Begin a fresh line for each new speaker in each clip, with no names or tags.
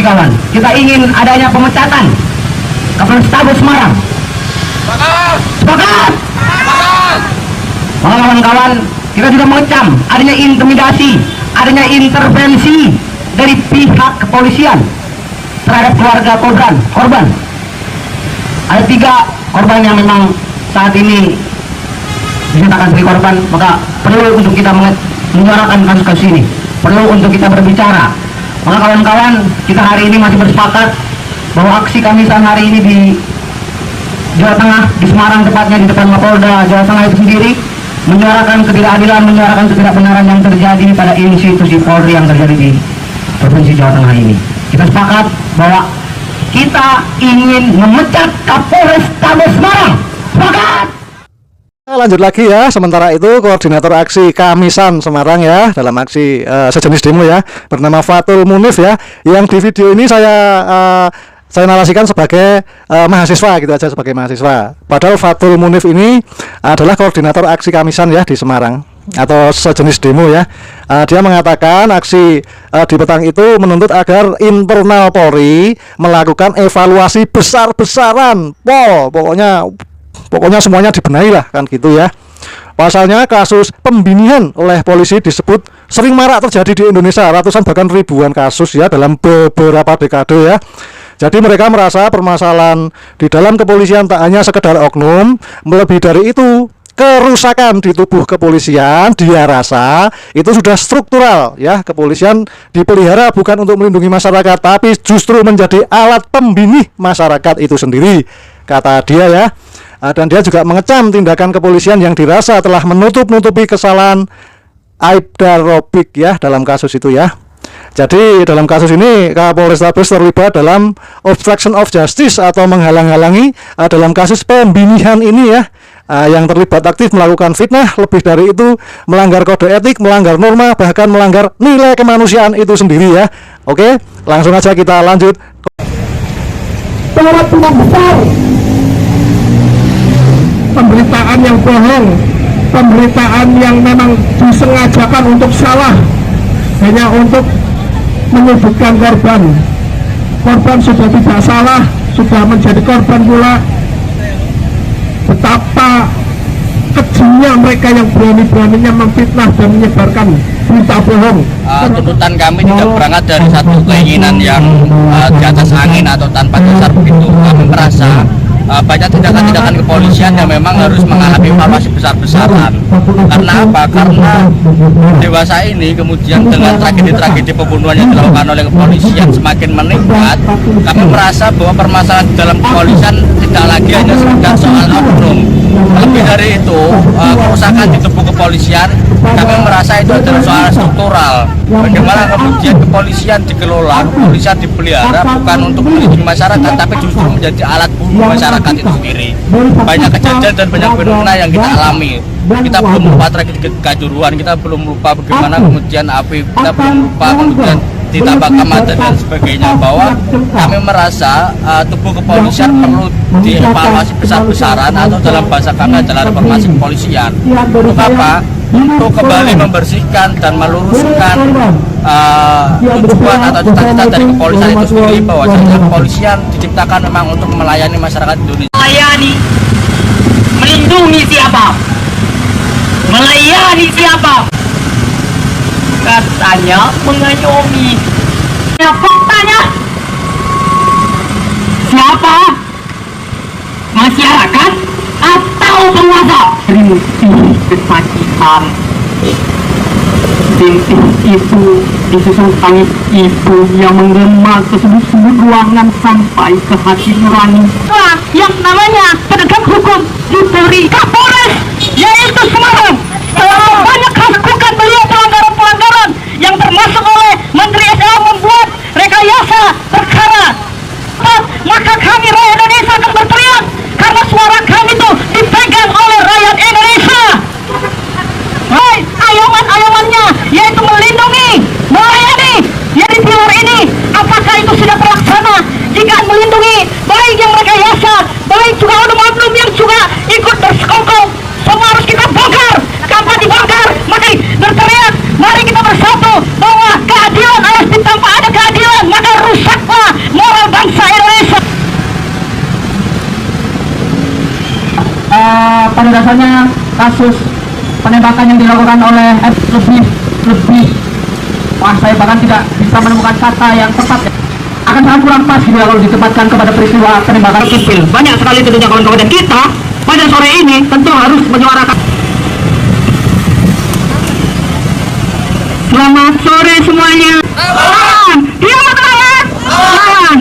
kawan-kawan, kita ingin adanya pemecatan Kapolrestabes Semarang. Sepakat. Kawan-kawan, kita juga mengecam adanya intimidasi, adanya intervensi dari pihak kepolisian terhadap keluarga korban. Ada 3 korban yang memang saat ini dinyatakan sebagai korban, maka perlu untuk kita menyuarakan kasus-kasus ini, perlu untuk kita berbicara. Maka kawan-kawan, kita hari ini masih bersepakat bahwa aksi Kamisan hari ini di Jawa Tengah, di Semarang tepatnya di depan Mapolda Jawa Tengah itu sendiri, menyuarakan ketidakadilan, menyuarakan ketidakbenaran yang terjadi pada institusi Polri yang terjadi di Provinsi Jawa Tengah ini. Kita sepakat bahwa kita ingin memecat Kapolrestabes Semarang. Sepakat.
Lanjut lagi ya, sementara itu koordinator aksi Kamisan Semarang ya, dalam aksi sejenis demo ya, bernama Fatul Munif ya, yang di video ini saya narasikan sebagai mahasiswa gitu aja, sebagai mahasiswa. Padahal Fatul Munif ini adalah koordinator aksi Kamisan ya di Semarang atau sejenis demo ya. Dia mengatakan aksi di petang itu menuntut agar internal Polri melakukan evaluasi besar-besaran. Pokoknya semuanya dibenahi lah kan gitu ya. Pasalnya kasus pembinihan oleh polisi disebut sering marak terjadi di Indonesia, ratusan bahkan ribuan kasus ya dalam beberapa dekade ya. Jadi mereka merasa permasalahan di dalam kepolisian tak hanya sekedar oknum, lebih dari itu kerusakan di tubuh kepolisian dia rasa itu sudah struktural ya. Kepolisian dipelihara bukan untuk melindungi masyarakat, tapi justru menjadi alat pembinih masyarakat itu sendiri, kata dia ya. Dan dia juga mengecam tindakan kepolisian yang dirasa telah menutup-nutupi kesalahan Aibda Robik ya dalam kasus itu ya. Jadi dalam kasus ini Kapolrestabes terlibat dalam obstruction of justice atau menghalang-halangi dalam kasus pembinihan ini ya. Yang terlibat aktif melakukan fitnah, lebih dari itu melanggar kode etik, melanggar norma, bahkan melanggar nilai kemanusiaan itu sendiri ya. Oke, langsung aja kita lanjut.
Para besar pemberitaan yang bohong, pemberitaan yang memang disengajakan untuk salah, hanya untuk menyudutkan korban. Korban sudah tidak salah, sudah menjadi korban pula. Betapa kejinya mereka yang berani-beraninya memfitnah dan menyebarkan berita bohong.
Tuntutan kami tidak berangkat dari satu keinginan yang di atas angin atau tanpa dasar begitu. Kami merasa banyak tindakan-tindakan kepolisian yang memang harus mengalami evaluasi besar-besaran. Karena apa? Karena dewasa ini kemudian dengan tragedi-tragedi pembunuhan yang dilakukan oleh kepolisian semakin meningkat. Kami merasa bahwa permasalahan di dalam kepolisian tidak lagi hanya sekedar soal oknum. Lebih dari itu, kerusakan di tubuh kepolisian, kami merasa itu adalah soal struktural. Bagaimana kemudian kepolisian dikelola, kepolisian dipelihara bukan untuk melindungi masyarakat, tapi justru menjadi alat bunuh masyarakat itu sendiri. Banyak kejadian dan banyak fenomena yang kita alami. Kita belum lupa tragedi Kanjuruhan, kita belum lupa bagaimana kemudian api, kita belum lupa kemudian ditambah Kamada dan sebagainya, bahwa kami merasa tubuh kepolisian perlu dievaluasi besar-besaran atau dalam bahasa kami adalah reformasi kepolisian. Untuk apa? Untuk kembali membersihkan dan meluruskan tujuan atau cita-cita dari kepolisian itu sendiri, bahwa kepolisian diciptakan memang untuk melayani masyarakat Indonesia.
Melayani, melindungi siapa? Melayani siapa? Katanya mengayomi. Ya, faktanya siapa? Masyarakat atau penguasa? Rintik kesakitan. Rintik itu disusul tangis ibu yang menggema ke sudut-sudut ruangan sampai ke hati nurani. Yang namanya penegak hukum di Polri Kapolres, yaitu Semarang, telah banyak melakukan beliau pelanggaran yang termasuk oleh Menteri SDM membuat rekayasa perkara. Maka kami rakyat Indonesia akan berteriak karena suara kami itu dipegang oleh rakyat Indonesia. Baik, ayoman-ayomannya yaitu melindungi, melayani yang di luar ini, apakah itu sudah terlaksana? Jika melindungi, baik yang rekayasa, baik juga oknum-oknum yang juga ikut bersekongkol, semua harus kita bongkar. Kapan dibongkar, mari berteriak, mari kita bersatu bahwa keadilan harus ditampa ada keadilan, maka harus pada dasarnya kasus penembakan yang dilakukan oleh lebih saya bahkan tidak bisa menemukan kata yang tepat ya. Akan sangat kurang pas gitu kalau ditempatkan kepada peristiwa penembakan sipil. Banyak sekali tentunya kawan-kawan, dan kita pada sore ini tentu harus menyuarakan. Selamat sore semuanya.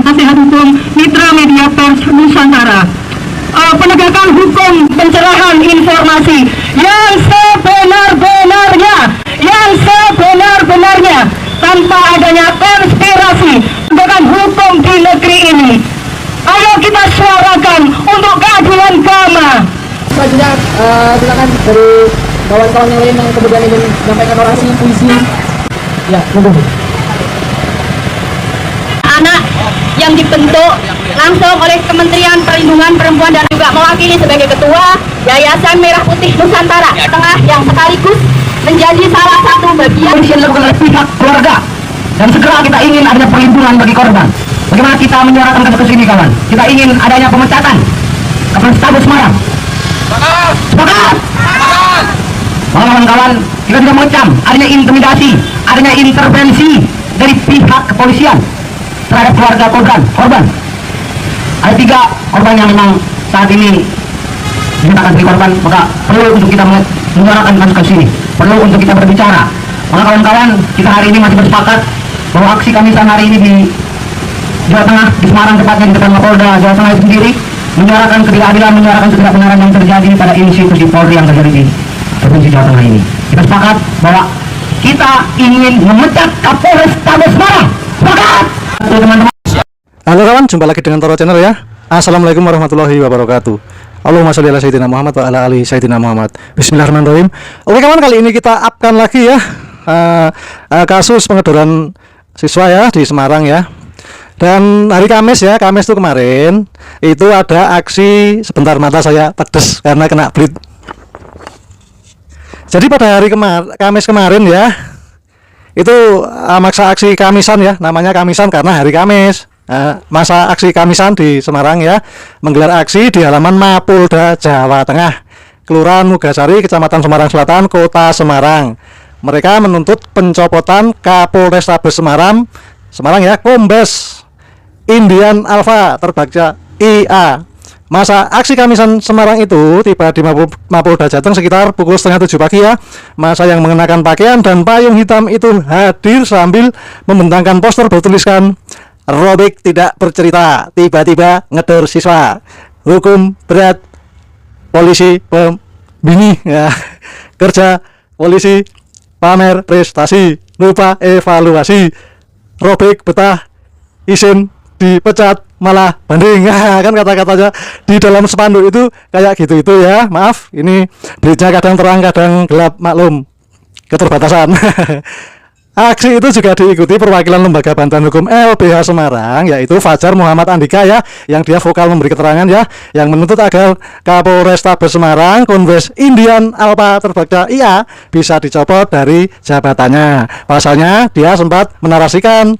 Nasihat hukum Mitra Media Pers Nusantara. Penegakan hukum, pencerahan informasi yang sebenar-benarnya tanpa adanya konspirasi dengan hukum di negeri ini. Ayo kita suarakan untuk keadilan KAMA.
Selanjutnya silakan dari kawan-kawan yang lain yang kemudian ingin menyampaikan orasi puisi. Ya, monggo.
Anak yang dibentuk langsung oleh Kementerian Perlindungan Perempuan dan juga mewakili sebagai ketua Yayasan Merah Putih Nusantara Tengah yang sekaligus menjadi salah satu bagian
oleh pihak keluarga, dan segera kita ingin adanya perlindungan bagi korban. Bagaimana kita menyuarakan kasus ini kawan? Kita ingin adanya pemecatan Kapolrestabes Semarang. Sepakat! Kawan-kawan, kita juga mengecam adanya intimidasi, adanya intervensi dari pihak kepolisian terhadap keluarga korban. Ada 3 korban yang memang saat ini dinyatakan sebagai korban, maka perlu untuk kita menyuarakan kasus ini, perlu untuk kita berbicara. Maka kawan-kawan, kita hari ini masih bersepakat bahwa aksi Kamisan hari ini di Jawa Tengah, di Semarang tepatnya di depan Mapolda Jawa Tengah itu sendiri, menyuarakan ketidakadilan, menyuarakan ketidakbenaran yang terjadi pada institusi Polri yang terjadi di Provinsi Jawa Tengah ini. Kita sepakat bahwa kita ingin memecat Kapolrestabes Semarang. Sepakat, teman-teman.
Halo kawan, jumpa lagi dengan Toro Channel ya. Assalamualaikum warahmatullahi wabarakatuh. Allahumma sholli ala sayyidina Muhammad wa ala ali sayyidina Muhammad. Bismillahirrahmanirrahim. Oke kawan, kali ini kita upkan lagi ya kasus pengedoran siswa ya di Semarang ya. Dan hari Kamis ya, Kamis itu kemarin itu ada aksi, sebentar mata saya pedes karena kena blit. Jadi pada hari Kamis kemarin ya, itu maksa aksi Kamisan ya, namanya Kamisan karena hari Kamis. Masa aksi Kamisan di Semarang ya, menggelar aksi di halaman Mapolda Jawa Tengah, Kelurahan Mugasari, Kecamatan Semarang Selatan, Kota Semarang. Mereka menuntut pencopotan Kapolrestabes Semarang ya, Kombes Indian Alfa Terbaksa IA. Masa aksi Kamisan Semarang itu tiba di Mapolda Jateng sekitar pukul 6:30 pagi ya. Masa yang mengenakan pakaian dan payung hitam itu hadir sambil membentangkan poster bertuliskan "Robik tidak bercerita, tiba-tiba ngedor siswa, hukum berat, polisi pembini ya. Kerja polisi pamer prestasi, lupa evaluasi, robik betah, izin dipecat malah banding." Kan kata-katanya di dalam spanduk itu kayak gitu itu ya. Maaf, ini beritanya kadang terang kadang gelap, maklum keterbatasan. Aksi itu juga diikuti perwakilan Lembaga Bantuan Hukum LBH Semarang, yaitu Fajar Muhammad Andika ya, yang dia vokal memberi keterangan ya, yang menuntut agar Kapolrestabes Semarang Kombes Indian Alfa Terbaksa IA bisa dicopot dari jabatannya. Pasalnya dia sempat menarasikan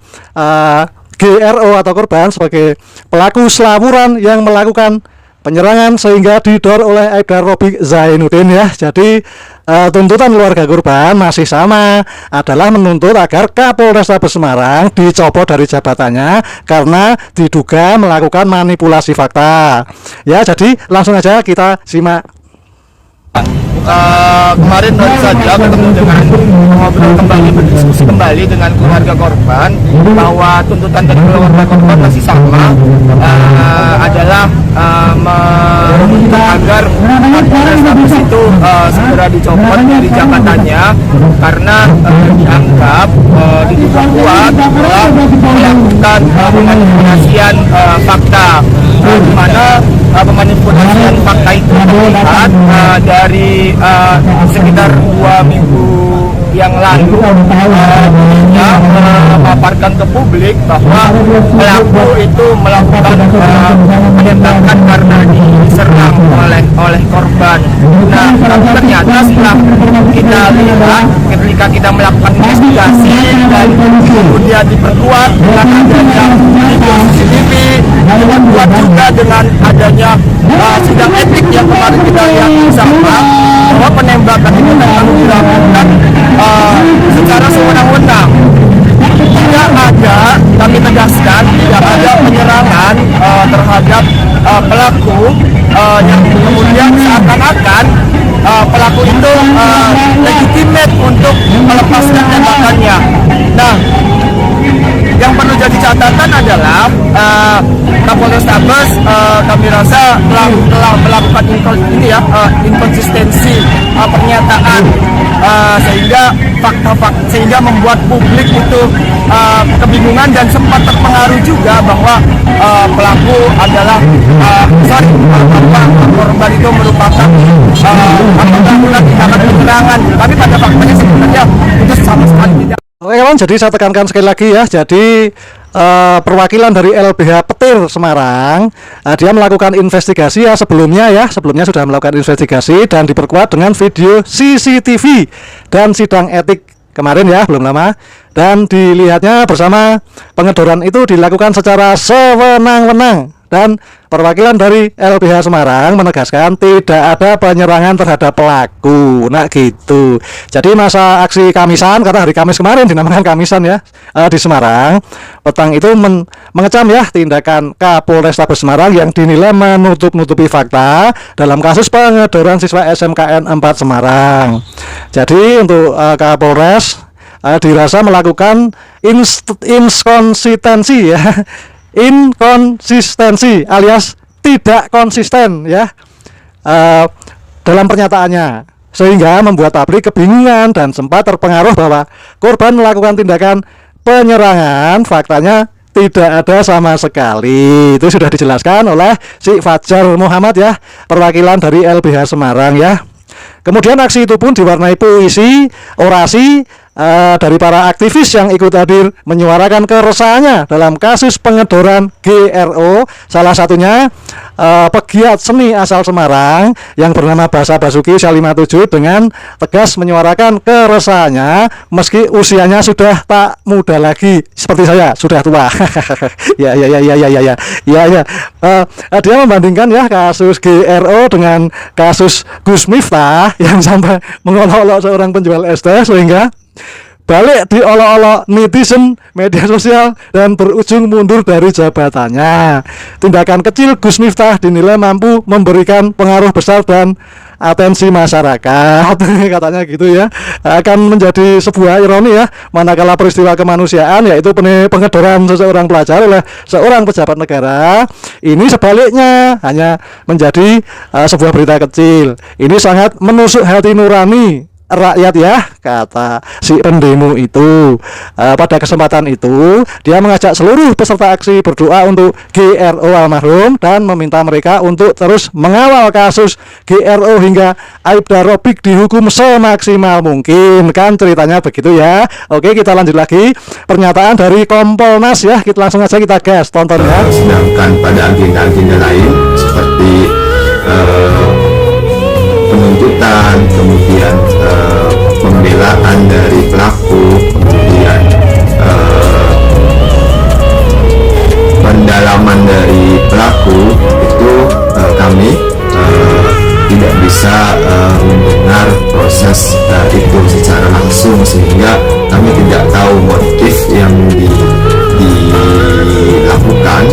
GRO atau korban sebagai pelaku selawuran yang melakukan penyerangan sehingga didor oleh Aibda Robik Zainuddin ya. Jadi tuntutan keluarga korban masih sama, adalah menuntut agar Kapolrestabes Semarang dicopot dari jabatannya karena diduga melakukan manipulasi fakta. Ya, jadi langsung aja kita simak.
Kemarin baru saja bertemu dengan ngobrol kembali, berdiskusi kembali dengan keluarga korban bahwa tuntutan dari keluarga korban masih sama, adalah meminta agar Kapolrestabes itu segera dicopot dari jabatannya karena dianggap diduga kuat bahwa melakukan pemanipulasian fakta, di mana pemanipulasian fakta itu terlihat dari sekitar 2 minggu yang lalu memaparkan ke publik bahwa pelaku itu melakukan penembakan karena diserang oleh korban. Nah, ternyata setelah kita lihat ketika kita melakukan investigasi dan kemudian diperkuat dengan adanya CCTV, diperkuat juga dengan adanya
sidang etik yang kemarin kita yang sama, bahwa penembakan itu memang dilakukan secara sewenang-wenang. Tidak ada, kami tegaskan, tidak ada penyerangan terhadap pelaku yang kemudian seakan-akan pelaku itu legitimate untuk melepaskan tembakannya. Nah, yang perlu jadi catatan adalah Kapolrestabes kami rasa telah melakukan inkonsistensi pernyataan sehingga sehingga membuat publik itu kebingungan dan sempat terpengaruh juga bahwa pelaku adalah korban itu merupakan melakukan tindakan penyerangan, tapi pada faktanya sebenarnya itu sama sekali tidak.
Oke kawan, jadi saya tekankan sekali lagi ya. Jadi perwakilan dari LBH Petir Semarang, dia melakukan investigasi ya sebelumnya sudah melakukan investigasi dan diperkuat dengan video CCTV dan sidang etik kemarin ya, belum lama, dan dilihatnya bersama pengedoran itu dilakukan secara sewenang-wenang. Dan perwakilan dari LBH Semarang menegaskan tidak ada penyerangan terhadap pelaku. Nah gitu. Jadi masa aksi Kamisan, karena hari Kamis kemarin dinamakan Kamisan ya, di Semarang, petang itu mengecam ya tindakan Kapolrestabes Semarang yang dinilai menutup-nutupi fakta dalam kasus pengedoran siswa SMKN 4 Semarang. Jadi untuk Kapolres dirasa melakukan inkonsistensi ya. Inkonsistensi alias tidak konsisten ya dalam pernyataannya, sehingga membuat publik kebingungan dan sempat terpengaruh bahwa korban melakukan tindakan penyerangan. Faktanya tidak ada sama sekali. Itu sudah dijelaskan oleh si Fajar Muhammad ya, perwakilan dari LBH Semarang ya. Kemudian aksi itu pun diwarnai puisi, orasi dari para aktivis yang ikut hadir menyuarakan keresahannya dalam kasus pengedoran GRO. Salah satunya pegiat seni asal Semarang yang bernama Basa Basuki Usia 57 dengan tegas menyuarakan keresahannya meski usianya sudah tak muda lagi seperti saya, sudah tua. Ya. Dia membandingkan ya kasus GRO dengan kasus Gus Miftah yang sampai mengolok-olok seorang penjual es teh sehingga balik diolok-olok netizen media sosial dan berujung mundur dari jabatannya. Tindakan kecil Gus Miftah dinilai mampu memberikan pengaruh besar dan atensi masyarakat. Katanya gitu ya. Akan menjadi sebuah ironi ya, manakala peristiwa kemanusiaan yaitu pengedoran seseorang pelajar oleh seorang pejabat negara ini sebaliknya hanya menjadi sebuah berita kecil. Ini sangat menusuk hati nurani rakyat ya, kata si pendemo itu. Pada kesempatan itu dia mengajak seluruh peserta aksi berdoa untuk GRO almarhum dan meminta mereka untuk terus mengawal kasus GRO hingga Aibda Robik dihukum semaksimal mungkin. Kan ceritanya begitu ya. Oke, kita lanjut lagi pernyataan dari Kompolnas ya. Kita langsung aja kita gas, tonton ya.
Sedangkan pada agenda-agenda lain seperti penuntutan, kemudian pembelaan dari pelaku, kemudian pendalaman dari pelaku itu kami tidak bisa mendengar proses itu secara langsung, sehingga kami tidak tahu motif yang dilakukan.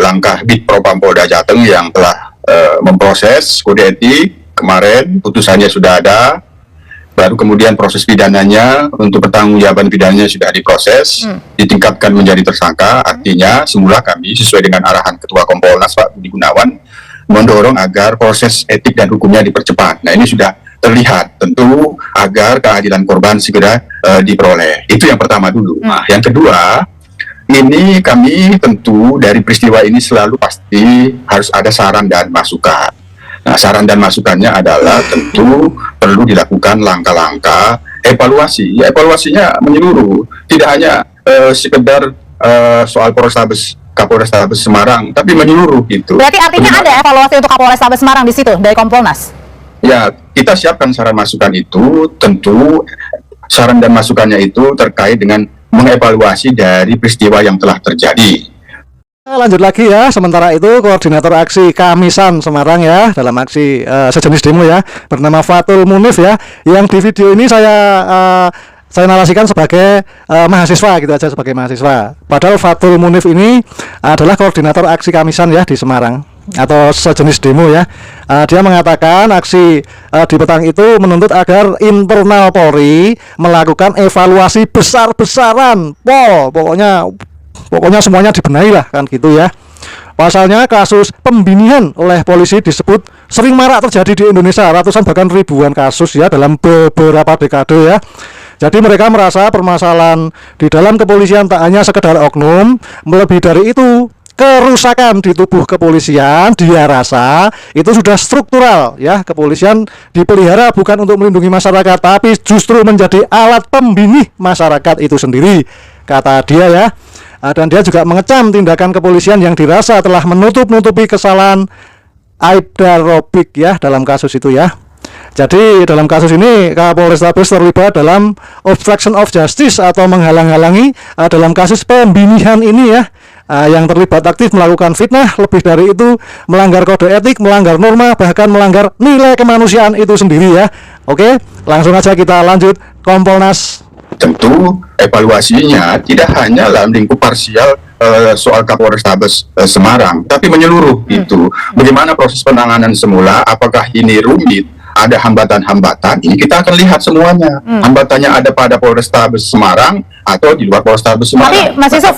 Langkah Bitpropam Polda Jateng yang telah memproses kode etik kemarin, putusannya sudah ada, baru kemudian proses pidananya untuk pertanggungjawaban pidananya sudah diproses, ditingkatkan menjadi tersangka. Artinya semula kami sesuai dengan arahan Ketua Kompolnas Pak Budi Gunawan mendorong agar proses etik dan hukumnya dipercepat. Nah ini sudah terlihat tentu agar keadilan korban segera diperoleh. Itu yang pertama dulu. Nah yang kedua, ini kami tentu dari peristiwa ini selalu pasti harus ada saran dan masukan. Nah, saran dan masukannya adalah tentu perlu dilakukan langkah-langkah evaluasi. Ya, evaluasinya menyeluruh, tidak hanya sekedar soal Kapolrestabes Semarang, tapi menyeluruh gitu.
Berarti artinya ada evaluasi untuk Kapolrestabes Semarang di situ dari Kompolnas?
Ya, kita siapkan saran masukan itu. Tentu saran dan masukannya itu terkait dengan mengevaluasi dari peristiwa yang telah terjadi.
lanjut lagi ya. Sementara itu koordinator aksi Kamisan Semarang ya, dalam aksi sejenis demo ya, bernama Fatul Munif ya, yang di video ini saya narasikan sebagai mahasiswa gitu aja, sebagai mahasiswa. Padahal Fatul Munif ini adalah koordinator aksi Kamisan ya di Semarang atau sejenis demo ya. Dia mengatakan aksi di petang itu menuntut agar internal Polri melakukan evaluasi besar-besaran. Pokoknya semuanya dibenahi lah kan gitu ya. Pasalnya kasus pembinihan oleh polisi disebut sering marak terjadi di Indonesia, ratusan bahkan ribuan kasus ya dalam beberapa dekade ya. Jadi mereka merasa permasalahan di dalam kepolisian tak hanya sekedar oknum, lebih dari itu kerusakan di tubuh kepolisian dia rasa itu sudah struktural ya. Kepolisian dipelihara bukan untuk melindungi masyarakat, tapi justru menjadi alat pembinih masyarakat itu sendiri, kata dia ya. Dan dia juga mengecam tindakan kepolisian yang dirasa telah menutup-nutupi kesalahan Aibda Robik ya dalam kasus itu ya. Jadi dalam kasus ini Kapolrestabes terlibat dalam obstruction of justice atau menghalang-halangi dalam kasus pembinihan ini ya. Yang terlibat aktif melakukan fitnah, lebih dari itu melanggar kode etik, melanggar norma, bahkan melanggar nilai kemanusiaan itu sendiri ya. Oke, langsung aja kita lanjut Kompolnas.
Tentu evaluasinya tidak hanya dalam lingkup parsial soal Kapolrestabes Semarang, tapi menyeluruh itu. Bagaimana proses penanganan semula, apakah ini rumit, ada hambatan-hambatan, ini kita akan lihat semuanya. Hambatannya ada pada Polrestabes Semarang atau di luar Polrestabes Semarang.
Tapi Mas Yusuf,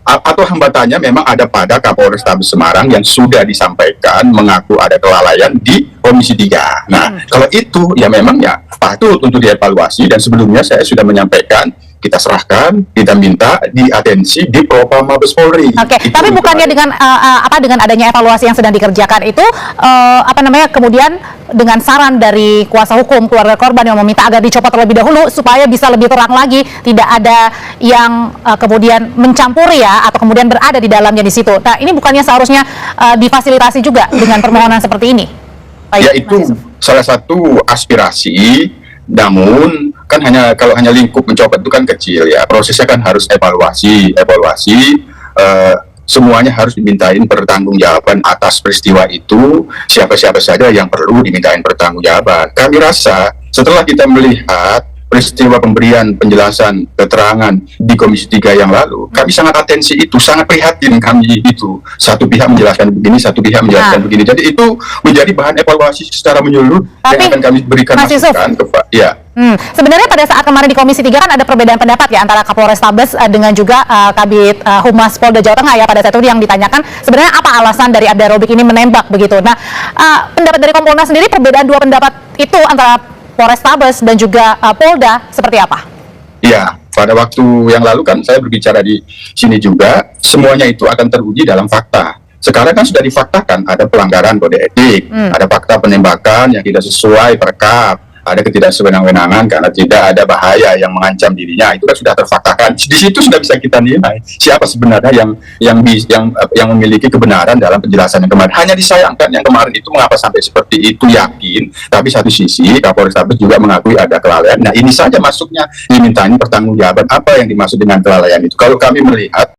atau hambatannya memang ada pada Kapolrestabes Semarang yang sudah disampaikan mengaku ada kelalaian di Komisi 3. Nah, kalau itu ya memang ya patut untuk dievaluasi, dan sebelumnya saya sudah menyampaikan kita serahkan, kita minta diatensi di Propam Mabes Polri.
Oke, tapi bukannya dengan dengan adanya evaluasi yang sedang dikerjakan itu kemudian dengan saran dari kuasa hukum keluarga korban yang meminta agar dicopot terlebih dahulu supaya bisa lebih terang lagi, tidak ada yang kemudian mencampuri ya atau kemudian berada di dalamnya di situ. Nah, ini bukannya seharusnya difasilitasi juga dengan permohonan seperti ini?
Ya, itu salah satu aspirasi, namun kan kalau hanya lingkup mencopot itu kan kecil ya, prosesnya kan harus evaluasi, semuanya harus dimintain pertanggungjawaban atas peristiwa itu, siapa-siapa saja yang perlu dimintain pertanggungjawaban. Kami rasa setelah kita melihat peristiwa pemberian penjelasan keterangan di Komisi 3 yang lalu, kami sangat atensi itu, sangat prihatin kami itu. Satu pihak menjelaskan begini, satu pihak menjelaskan begini. Jadi itu menjadi bahan evaluasi secara menyeluruh yang akan kami berikan masukan ke Pak. Ya.
Sebenarnya pada saat kemarin di Komisi 3 kan ada perbedaan pendapat ya antara Kapolrestabes dengan juga Kabid Humas Polda Jawa Tengah ya. Pada saat itu yang ditanyakan sebenarnya apa alasan dari Aibda Robik ini menembak begitu. Nah, pendapat dari Kompolnas sendiri, perbedaan dua pendapat itu antara Polrestabes dan juga Polda seperti apa?
Ya, pada waktu yang lalu kan saya berbicara di sini juga, semuanya itu akan teruji dalam fakta. Sekarang kan sudah difaktakan ada pelanggaran kode etik, ada fakta penembakan yang tidak sesuai perkap, ada ketidaksewenang-wenangan karena tidak ada bahaya yang mengancam dirinya, itu kan sudah terfaktakan. Di situ sudah bisa kita nilai siapa sebenarnya yang memiliki kebenaran dalam penjelasan yang kemarin. Hanya disayangkan yang kemarin itu mengapa sampai seperti itu, yakin, tapi satu sisi Kapolrestabes juga mengakui ada kelalaian. Nah, ini saja masuknya dimintain pertanggungjawaban apa yang dimaksud dengan kelalaian itu. Kalau kami melihat